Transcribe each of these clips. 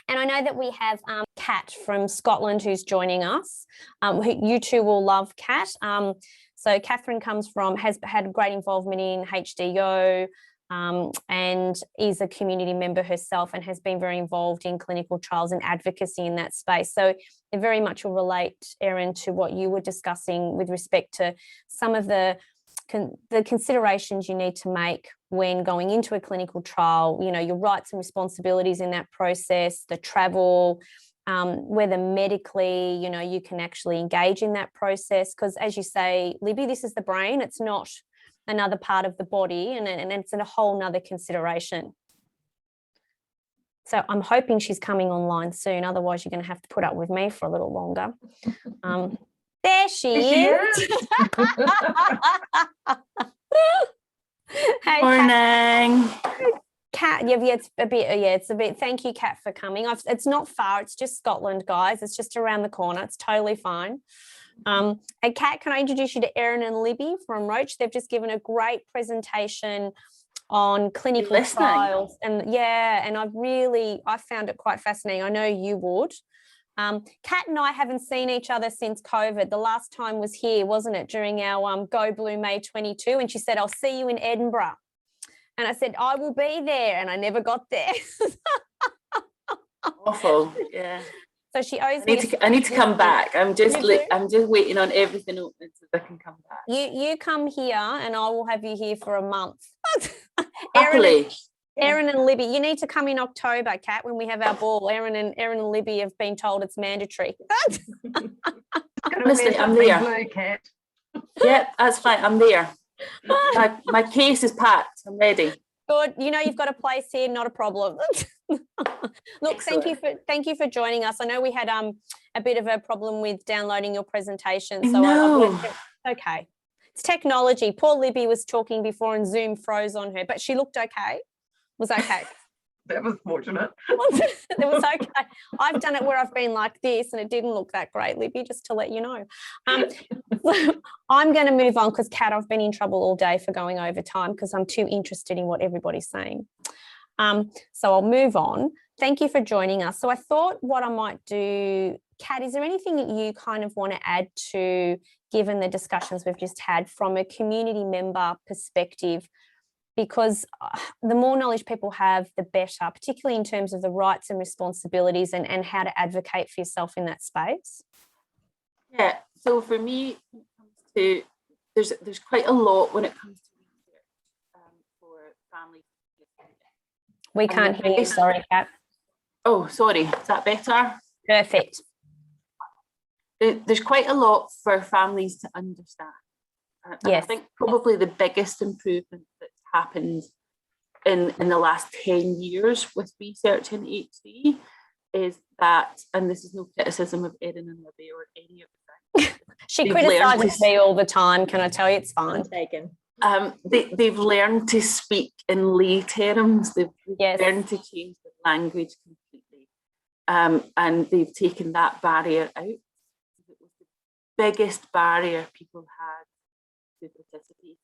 And I know that we have Kat from Scotland who's joining us. You two will love Kat. So Catherine has had great involvement in HDYO, and is a community member herself and has been very involved in clinical trials and advocacy in that space. So it very much will relate, Erin, to what you were discussing with respect to some of the considerations you need to make when going into a clinical trial, your rights and responsibilities in that process, the travel, whether medically, you can actually engage in that process. Because as you say, Libby, this is the brain, it's not another part of the body, and it's a whole nother consideration. So I'm hoping she's coming online soon. Otherwise, you're going to have to put up with me for a little longer. There she is. Hey, morning. Kat, it's a bit. Thank you, Kat, for coming. It's not far. It's just Scotland, guys. It's just around the corner. It's totally fine. And Kat, can I introduce you to Erin and Libby from Roche? They've just given a great presentation on clinical trials, and I found it quite fascinating. I know you would. Kat and I haven't seen each other since COVID. The last time was here, wasn't it, during our Go Blue May 22, and she said, I'll see you in Edinburgh. And I said, I will be there, and I never got there. Awful, yeah. So she owes I need to come back. I'm just waiting on everything open so I can come back. You come here, and I will have you here for a month. Happily. Erin and Libby, you need to come in October, Kat, when we have our ball. Erin and Libby have been told it's mandatory. Honestly, I'm there. Blue, Kat. Yeah, that's fine. I'm there. My case is packed. I'm ready. Good. You've got a place here, not a problem. Look, excellent. thank you for joining us. I know we had a bit of a problem with downloading your presentation, so okay. It's technology. Poor Libby was talking before and Zoom froze on her, but she looked okay. Was okay. That was fortunate. It was okay. I've done it where I've been like this and it didn't look that great, Libby, just to let you know. I'm going to move on because, Kat, I've been in trouble all day for going over time because I'm too interested in what everybody's saying. So I'll move on. Thank you for joining us. So I thought what I might do, Kat, is there anything that you kind of want to add to, given the discussions we've just had, from a community member perspective? Because the more knowledge people have, the better, particularly in terms of the rights and responsibilities and how to advocate for yourself in that space. Yeah, so for me, there's quite a lot when it comes to research for families. We can't hear you, sorry, Kat. Oh, sorry, is that better? Perfect. There's quite a lot for families to understand. Yes. I think probably the biggest improvement that's happened in the last 10 years with research in HD is that, and this is no criticism of Erin and Libby or any of them. She criticises me all the time, can I tell you? It's fine. They've learned to speak in lay terms. They've learned to change the language completely. And they've taken that barrier out. It was the biggest barrier people had to participate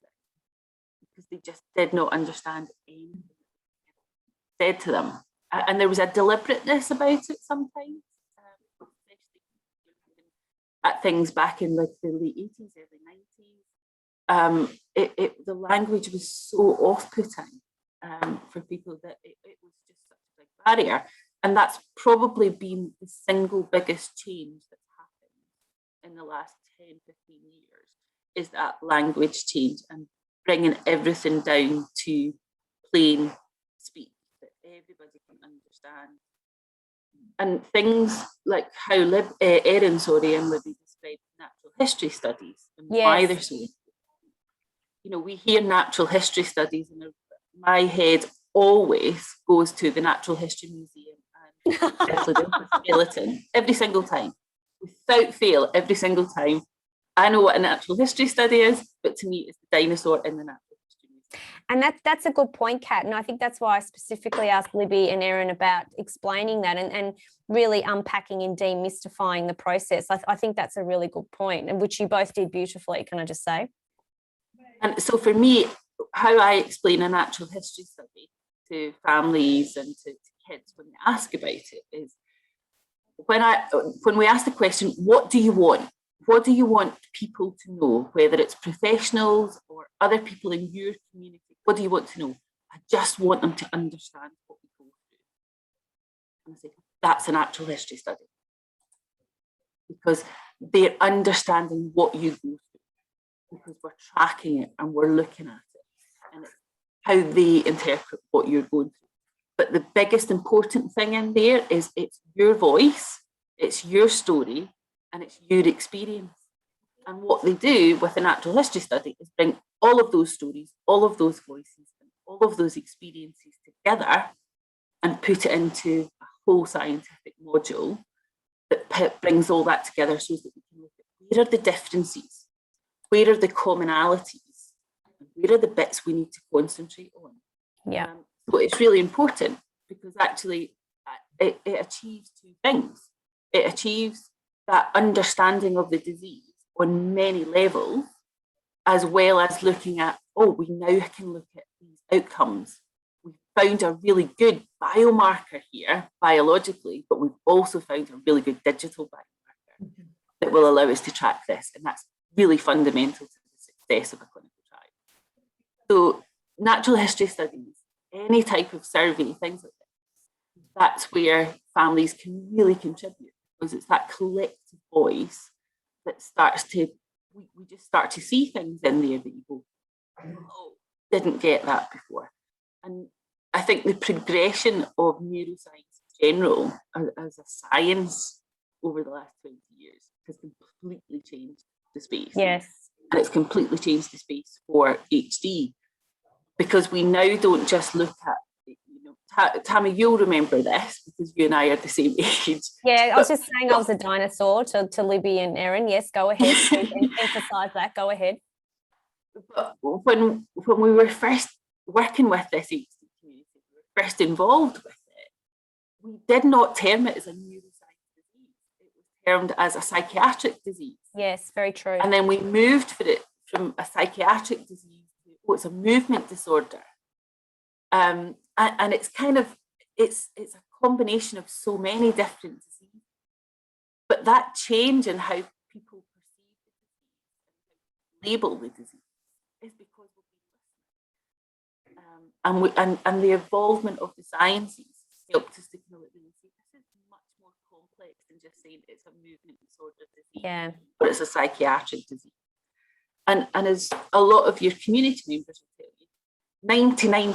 because they just did not understand anything said to them. And there was a deliberateness about it sometimes, especially at things back in like the late 80s, early 90s. The language was so off-putting for people that it was just such a big barrier. And that's probably been the single biggest change that's happened in the last 10, 15 years, is that language change and bringing everything down to plain speak that everybody can understand. And things like how Erin and Libby described natural history studies and why they're so, we hear natural history studies and my head always goes to the Natural History Museum and the skeleton every single time, without fail, every single time. I know what a natural history study is, but to me, it's the dinosaur in the natural history museum. And that's a good point, Kat. And I think that's why I specifically asked Libby and Erin about explaining that and really unpacking and demystifying the process. I think that's a really good point, and which you both did beautifully, can I just say? And so for me, how I explain a natural history study to families and to kids when they ask about it is when we ask the question, what do you want? What do you want people to know, whether it's professionals or other people in your community? What do you want to know? I just want them to understand what we go through. And I say, that's a natural history study. Because they're understanding what you go through. Because we're tracking it and we're looking at it. And it's how they interpret what you're going through. But the biggest important thing in there is it's your voice, it's your story, and it's your experience. And what they do with a natural history study is bring all of those stories, all of those voices, and all of those experiences together and put it into a whole scientific module that brings all that together so that we can look at where are the differences, where are the commonalities, and where are the bits we need to concentrate on. Yeah. So it's really important because actually it achieves two things. It achieves that understanding of the disease on many levels, as well as looking at, we now can look at these outcomes. We've found a really good biomarker here, biologically, but we've also found a really good digital biomarker that will allow us to track this. And that's really fundamental to the success of a clinical trial. So natural history studies, any type of survey, things like that, that's where families can really contribute, because it's that collective voice that starts to, we just start to see things in there that you go, didn't get that before. And I think the progression of neuroscience in general as a science over the last 20 years has completely changed the space. Yes. And it's completely changed the space for HD, because we now don't just look at, Tammy, you'll remember this because you and I are the same age. Yeah, I was just saying I was a dinosaur to Libby and Erin. Yes, go ahead. Emphasise that. Go ahead. But when we were first working with this HD community, we were first involved with it, we did not term it as a neuroscience disease. It was termed as a psychiatric disease. Yes, very true. And then we moved for it from a psychiatric disease to it's a movement disorder. And it's kind of, it's a combination of so many different diseases. But that change in how people perceive the disease and label the disease is because we've been listening. And the involvement of the sciences helped us to kind of look and say, this is much more complex than just saying it's a movement disorder disease, or it's a psychiatric disease. And as a lot of your community members will tell you, 99%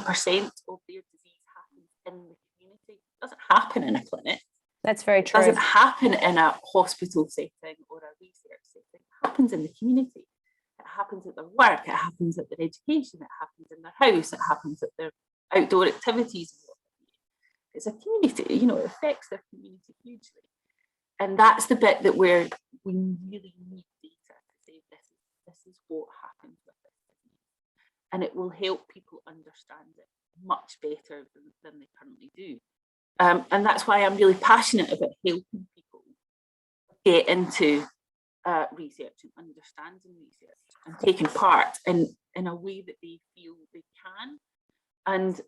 of their disease happens in the community. It doesn't happen in a clinic. That's very true. It doesn't happen in a hospital setting or a research setting. It happens in the community. It happens at their work. It happens at their education. It happens in their house. It happens at their outdoor activities. It's a community, it affects their community hugely. And that's the bit that we really need data to say this is what happens with this disease. And it will help people understand it much better than they currently do. And that's why I'm really passionate about helping people get into research and understanding research and taking part in a way that they feel they can. And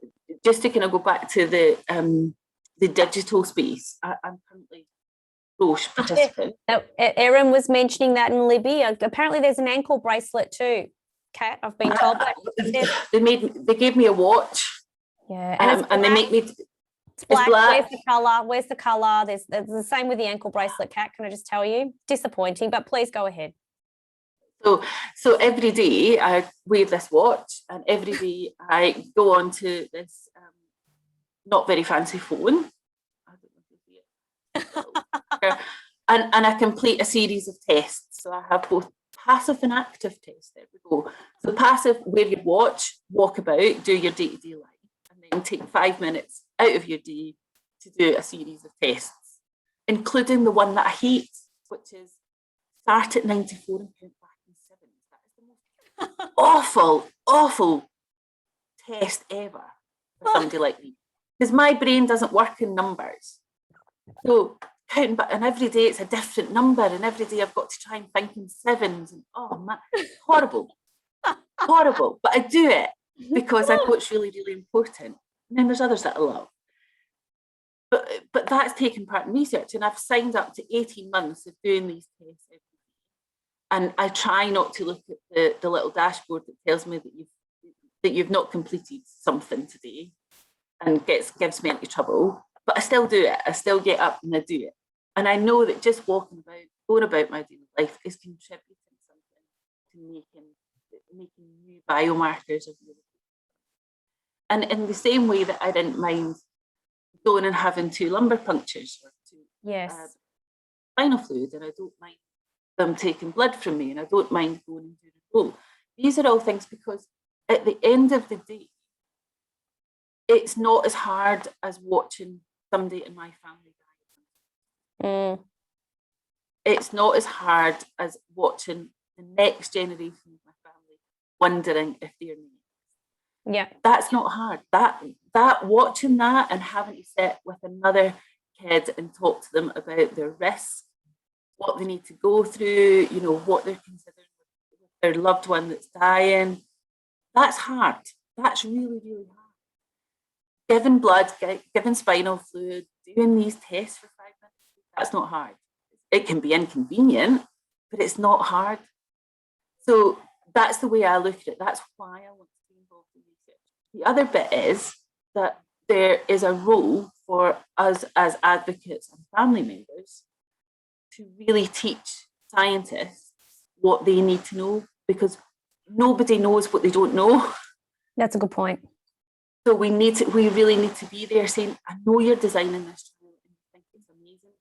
just to kind of go back to the digital space, I'm currently Roche participant. Erin was mentioning that in Libby. Apparently there's an ankle bracelet too, Kat. I've been told that. They gave me a watch. Yeah, and they make me. It's black. Where's the colour? Where's the colour? There's the same with the ankle bracelet, Kat. Can I just tell you? Disappointing, but please go ahead. So every day I wear this watch, and every day I go on to this not very fancy phone. I don't know if you see it. and I complete a series of tests. So I have both passive and active tests. There we go. So passive, wear your watch, walk about, do your day-to-day life, and then take 5 minutes out of your day to do a series of tests, including the one that I hate, which is start at 94 and count back in 7. That is the most awful test ever for somebody like me, because my brain doesn't work in numbers. So counting back, and every day it's a different number, and every day I've got to try and think in 7s, and oh man, horrible. But I do it because I know it's really, really important. And then there's others that I love. but that's taken part in research, and I've signed up to 18 months of doing these tests every day. And I try not to look at the little dashboard that tells me that you've not completed something today and gives me into trouble. But I still do it. I still get up and I do it. And I know that just walking about, going about my daily life is contributing something to making new biomarkers of your. And in the same way that I didn't mind going and having 2 lumbar punctures or 2 spinal fluid, and I don't mind them taking blood from me, and I don't mind going and doing a roll. These are all things because at the end of the day, it's not as hard as watching somebody in my family die. It's not as hard as watching the next generation of my family wondering if they're next. Yeah, that's not hard. That watching that and having to sit with another kid and talk to them about their risks, what they need to go through, you know, what they're considering with their loved one that's dying, that's hard. That's really, really hard. Giving blood, giving spinal fluid, doing these tests for 5 minutes, that's not hard. It can be inconvenient, but it's not hard. So that's the way I look at it. That's why I want to be involved in research. The other bit is that there is a role for us as advocates and family members to really teach scientists what they need to know, because nobody knows what they don't know. That's a good point. So we really need to be there saying, I know you're designing this trial and you think it's amazing,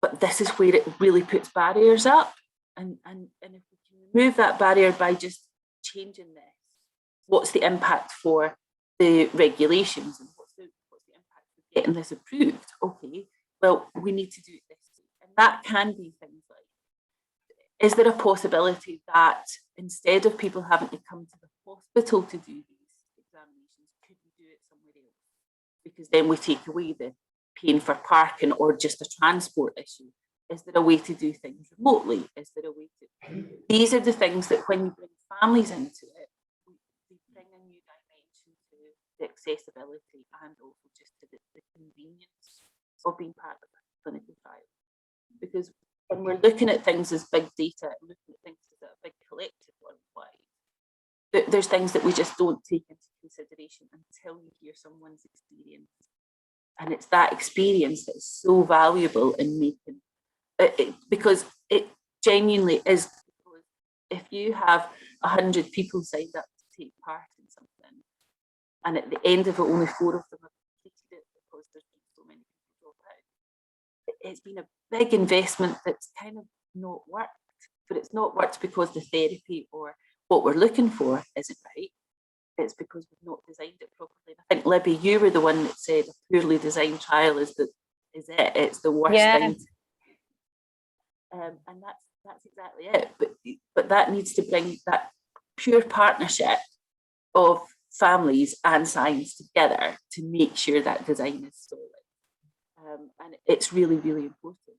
but this is where it really puts barriers up. And if we can remove that barrier by just changing this, what's the impact for the regulations and what's the impact of getting this approved? Okay, well, we need to do it this way. And that can be things like, is there a possibility that instead of people having to come to the hospital to do these examinations, could we do it somewhere else? Because then we take away the paying for parking or just a transport issue. Is there a way to do things remotely? Is there a way to? These are the things that when you bring families into it, we bring a new dimension to the accessibility and also just to the convenience of being part of a clinical trial. Because when we're looking at things as big data and looking at things as a big collective worldwide, there's things that we just don't take into consideration until you hear someone's experience. And it's that experience that is so valuable in making it, because it genuinely is. If you have 100 people signed up to take part in something, and at the end of it, only 4 of them have completed it because there's been so many people drop out, it's been a big investment that's kind of not worked. But it's not worked because the therapy or what we're looking for isn't right. It's because we've not designed it properly. I think, Libby, you were the one that said a poorly designed trial is it. It's the worst thing. And that's exactly it. But that needs to bring that pure partnership of families and science together to make sure that design is solid. And it's really, really important.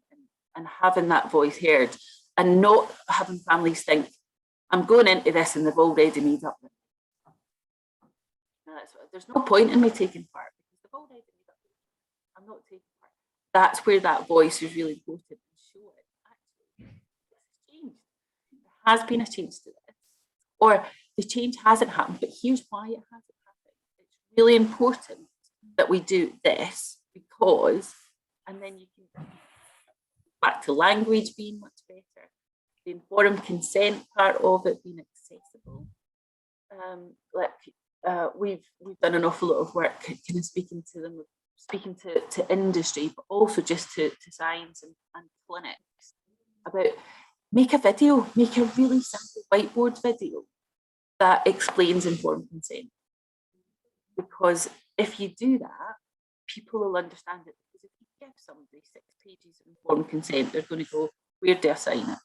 And having that voice heard and not having families think, I'm going into this and they've already made up. There's no point in me taking part because they've already made up. I'm not taking part. That's where that voice is really important and show it. Actually, this has changed. There has been a change to this. Or the change hasn't happened, but here's why it hasn't happened. It's really important that we do this because, and then you can back to language being much better, the informed consent part of it being accessible. We've done an awful lot of work kind of speaking to industry, but also just to science and clinics about make a really simple whiteboard video that explains informed consent. Because if you do that, people will understand it. Because if you give somebody 6 pages of informed consent, they're going to go, where do I sign it?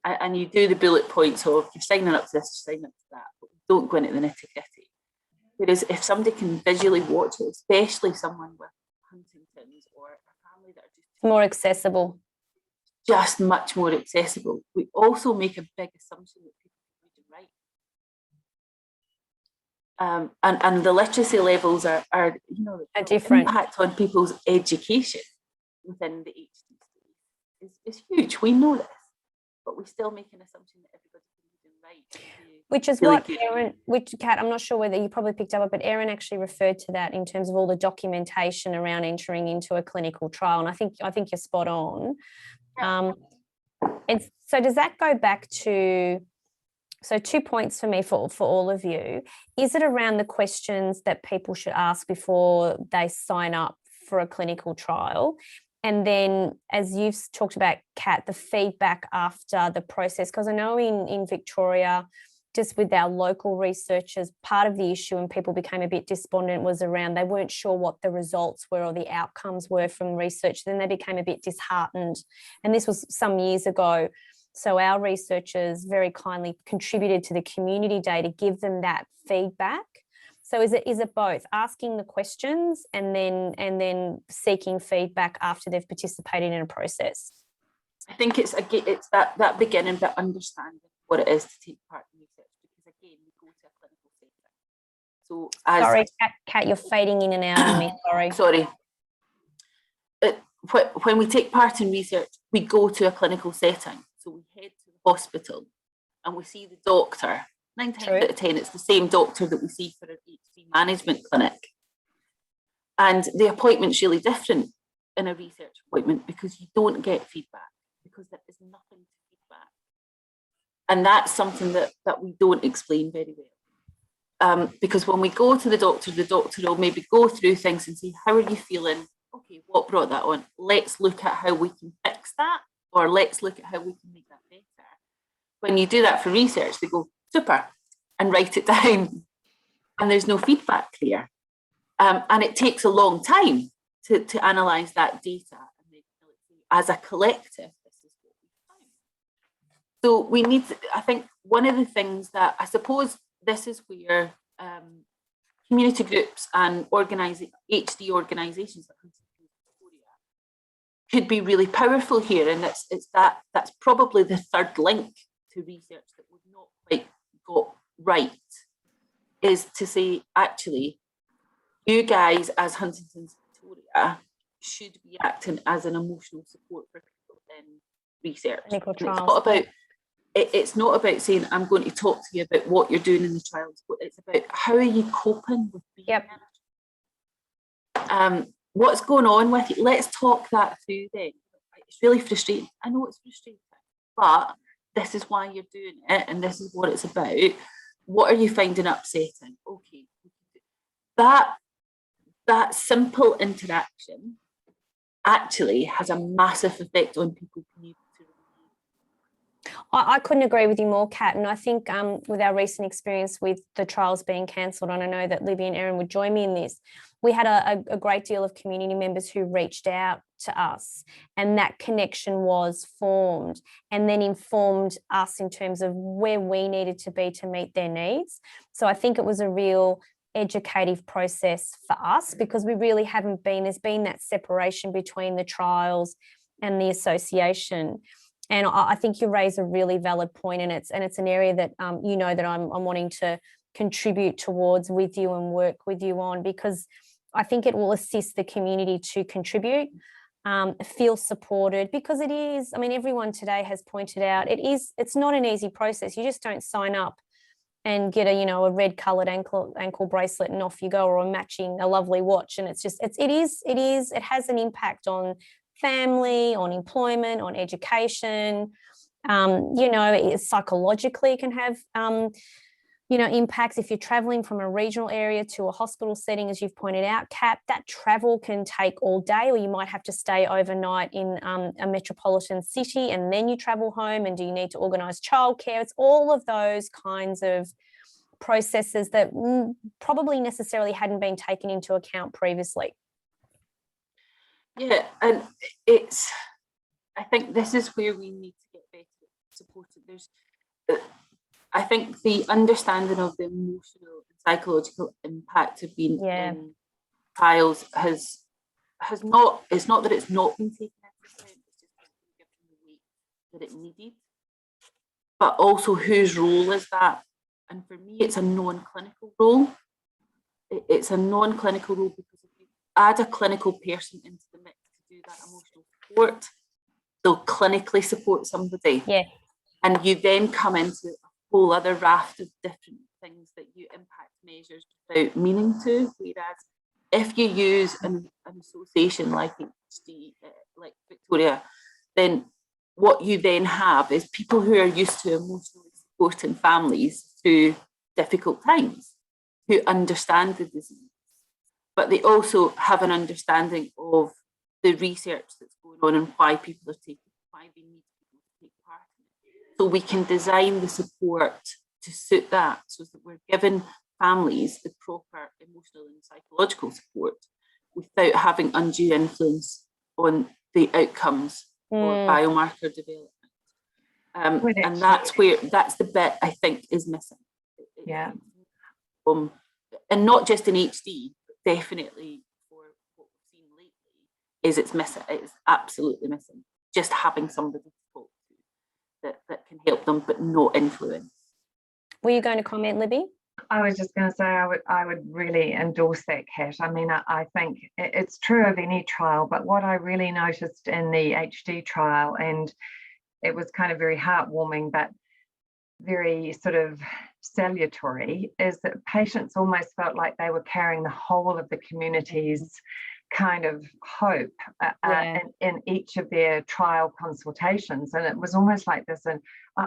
And you do the bullet points of you're signing up to this, you're signing up to that, but don't go into the nitty-gritty. Whereas if somebody can visually watch it, especially someone with Huntington's or a family that are just more accessible, just much more accessible, we also make a big assumption that people can read and write. And the literacy levels are Are different. Impact on people's education within the HD is huge. We know this, but we still make an assumption that everybody can read and write. Which is really what Erin, Kat, I'm not sure whether you probably picked up, but Erin actually referred to that in terms of all the documentation around entering into a clinical trial. And I think you're spot on. Yeah. And so does that go back to, so 2 points for me for all of you. Is it around the questions that people should ask before they sign up for a clinical trial? And then, as you've talked about, Kat, the feedback after the process, because I know in Victoria, just with our local researchers, part of the issue and people became a bit despondent was around they weren't sure what the results were or the outcomes were from research. Then they became a bit disheartened. And this was some years ago. So our researchers very kindly contributed to the community day to give them that feedback. So is it both asking the questions and then seeking feedback after they've participated in a process? I think it's that beginning bit, understanding what it is to take part in research, because again, we go to a clinical setting. So sorry, Kat, you're fading in and out on me. Sorry. When we take part in research, we go to a clinical setting. So we head to the hospital and we see the doctor. 9 times out of 10, it's the same doctor that we see for an HD management clinic. And the appointment's really different in a research appointment because you don't get feedback, because there is nothing to feedback. And that's something that we don't explain very well. Because when we go to the doctor will maybe go through things and say, how are you feeling? Okay, what brought that on? Let's look at how we can fix that, or let's look at how we can make that better. When you do that for research, they go, super, and write it down. And there's no feedback there. And it takes a long time to analyse that data. And then, as a collective, this is what we found. So we need, I think one of the things that, I suppose this is where community groups and HD organisations like Victoria could be really powerful here. And that's probably the third link to research that we've not quite got right, is to say, actually, you guys as Huntington's Victoria should be acting as an emotional support for people in research. It's not about saying, I'm going to talk to you about what you're doing in the trials, but it's about how are you coping with being what's going on with you. Let's talk that through then. It's really frustrating. I know it's frustrating, but this is why you're doing it and this is what it's about. What are you finding upsetting? Okay. That simple interaction actually has a massive effect on people being able to relate. I couldn't agree with you more, Kat. And I think with our recent experience with the trials being cancelled, and I know that Libby and Erin would join me in this, we had a great deal of community members who reached out to us, and that connection was formed and then informed us in terms of where we needed to be to meet their needs. So I think it was a real educative process for us, because we really haven't been, there's been that separation between the trials and the association. And I think you raise a really valid point, and it's an area that you know that I'm wanting to contribute towards with you and work with you on, because I think it will assist the community to contribute, feel supported, because it is, I mean, everyone today has pointed out, it's not an easy process. You just don't sign up and get a red coloured ankle bracelet and off you go, or a lovely watch. And it has an impact on family, on employment, on education. Psychologically it can have impacts. If you're traveling from a regional area to a hospital setting, as you've pointed out, Kat, that travel can take all day, or you might have to stay overnight in a metropolitan city and then you travel home. And do you need to organise childcare? It's all of those kinds of processes that probably necessarily hadn't been taken into account previously. Yeah, and I think this is where we need to get better supported. I think the understanding of the emotional and psychological impact of being in trials has not, it's not that it's not been taken into account, it's just been given the weight that it needed. But also, whose role is that? And for me, it's a non-clinical role. it's a non-clinical role, because if you add a clinical person into the mix to do that emotional support, they'll clinically support somebody. Yeah. And you then come into a whole other raft of different things that you impact measures without meaning to. Whereas if you use an association like HD, like Victoria, then what you then have is people who are used to emotionally supporting families through difficult times, who understand the disease, but they also have an understanding of the research that's going on and why people are taking, why they need people to take part in it. So we can design the support to suit that, so that we're giving families the proper emotional and psychological support without having undue influence on the outcomes or biomarker development. And that's the bit I think is missing. Yeah. And not just in HD, but definitely for what we've seen lately, is it's missing. It's absolutely missing. Just having somebody to talk to that can help them, but not influence. Were you going to comment, Libby? I was just going to say I would really endorse that, Kat. I mean, I think it's true of any trial, but what I really noticed in the HD trial, and it was kind of very heartwarming, but very sort of salutary, is that patients almost felt like they were carrying the whole of the community's kind of hope in each of their trial consultations. And it was almost like this, and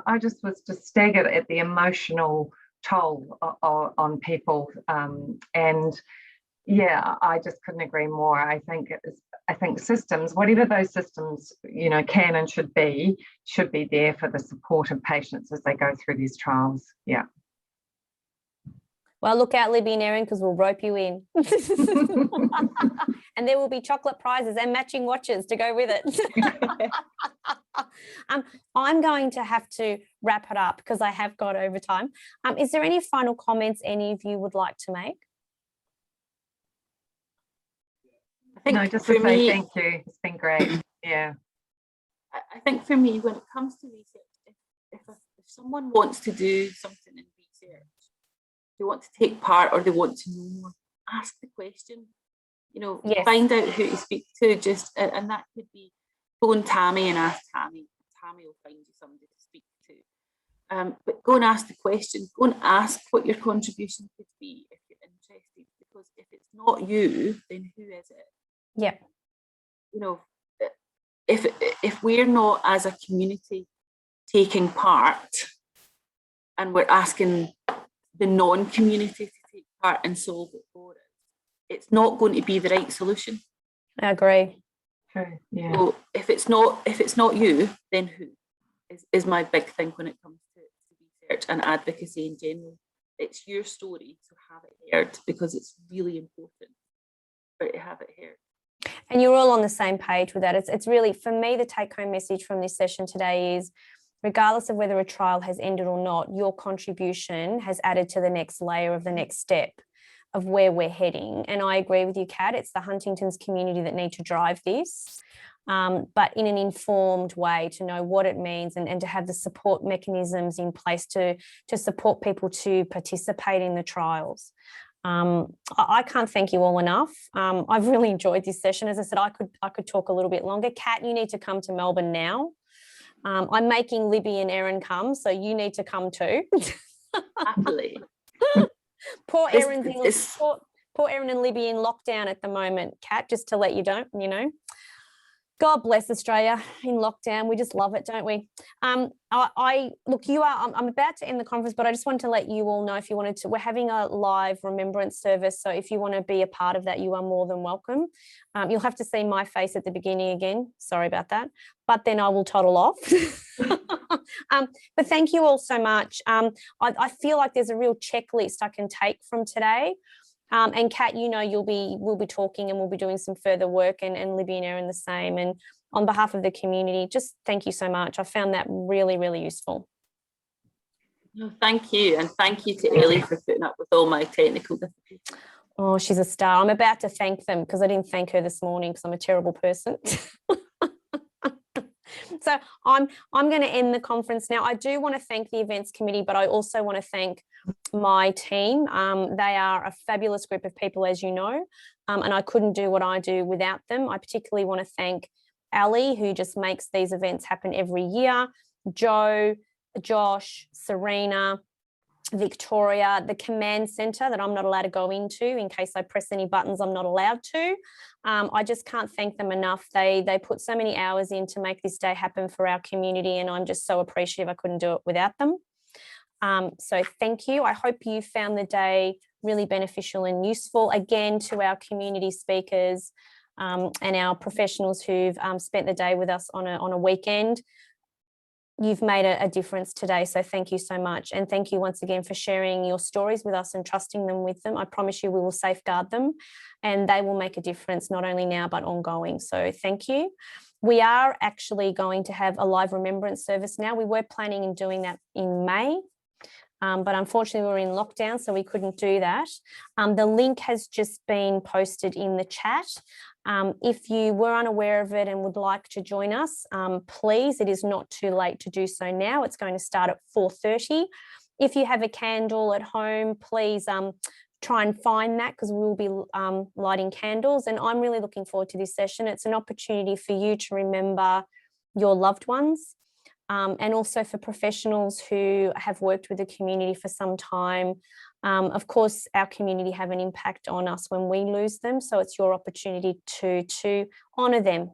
I just was just staggered at the emotional toll on people, and yeah, I just couldn't agree more. I think systems, whatever those systems can and should be there for the support of patients as they go through these trials. Yeah. Well, look out, Libby and Erin, because we'll rope you in. And there will be chocolate prizes and matching watches to go with it. I'm going to have to wrap it up because I have got overtime. Is there any final comments any of you would like to make? I think just to say thank you. It's been great. Yeah. I think for me, when it comes to research, if someone wants to do something in research, they want to take part or they want to know more, ask the question. Yes. Find out who to speak to. And that could be phone Tammy and ask Tammy. Tammy will find you somebody to speak to. But go and ask the question. Go and ask what your contribution could be if you're interested. Because if it's not you, then who is it? Yeah. If we're not as a community taking part, and we're asking the non-community to take part and solve it for us, it's not going to be the right solution. I agree. True. Yeah. So if it's not you, then who is my big thing when it comes to research and advocacy in general. It's your story, so have it heard, because it's really important for it to have it heard. And you're all on the same page with that. It's really, for me, the take-home message from this session today is, regardless of whether a trial has ended or not, your contribution has added to the next layer of the next step of where we're heading. And I agree with you, Kat, it's the Huntington's community that need to drive this, but in an informed way, to know what it means and to have the support mechanisms in place to support people to participate in the trials. I can't thank you all enough. I've really enjoyed this session. As I said, I could talk a little bit longer. Kat, you need to come to Melbourne now. I'm making Libby and Erin come, so you need to come too. Happily. Poor Erin and Libby in lockdown at the moment, Kat, just to let you know. God bless Australia in lockdown. We just love it, don't we? I'm about to end the conference, but I just wanted to let you all know, if you wanted to, we're having a live remembrance service. So if you want to be a part of that, you are more than welcome. You'll have to see my face at the beginning again. Sorry about that. But then I will toddle off. But thank you all so much. I feel like there's a real checklist I can take from today. And Kat, we'll be talking and we'll be doing some further work, and Libby and Erin the same. And on behalf of the community, just thank you so much. I found that really, really useful. No, thank you. And thank you to Ellie for putting up with all my technical difficulties. Oh, she's a star. I'm about to thank them because I didn't thank her this morning because I'm a terrible person. So I'm going to end the conference now. I do want to thank the events committee, but I also want to thank my team. They are a fabulous group of people, as you know, and I couldn't do what I do without them. I particularly want to thank Ali, who just makes these events happen every year, Joe, Josh, Serena, Victoria, the command centre that I'm not allowed to go into in case I press any buttons I'm not allowed to. I just can't thank them enough. They put so many hours in to make this day happen for our community, and I'm just so appreciative. I couldn't do it without them. So thank you. I hope you found the day really beneficial and useful. Again, to our community speakers and our professionals who've spent the day with us on a weekend, you've made a difference today. So thank you so much. And thank you once again for sharing your stories with us and trusting them with them. I promise you we will safeguard them and they will make a difference not only now but ongoing. So thank you. We are actually going to have a live remembrance service now. We were planning on doing that in May, but unfortunately we were in lockdown, so we couldn't do that. The link has just been posted in the chat. If you were unaware of it and would like to join us, please, it is not too late to do so now. It's going to start at 4:30. If you have a candle at home, please try and find that, because we will be lighting candles. And I'm really looking forward to this session. It's an opportunity for you to remember your loved ones, and also for professionals who have worked with the community for some time. Of course, our community have an impact on us when we lose them, so it's your opportunity to honour them.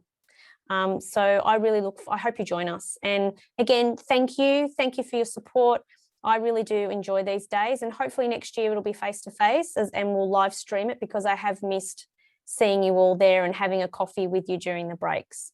So I hope you join us. And again, thank you for your support. I really do enjoy these days, and hopefully next year it'll be face-to-face and we'll live stream it, because I have missed seeing you all there and having a coffee with you during the breaks.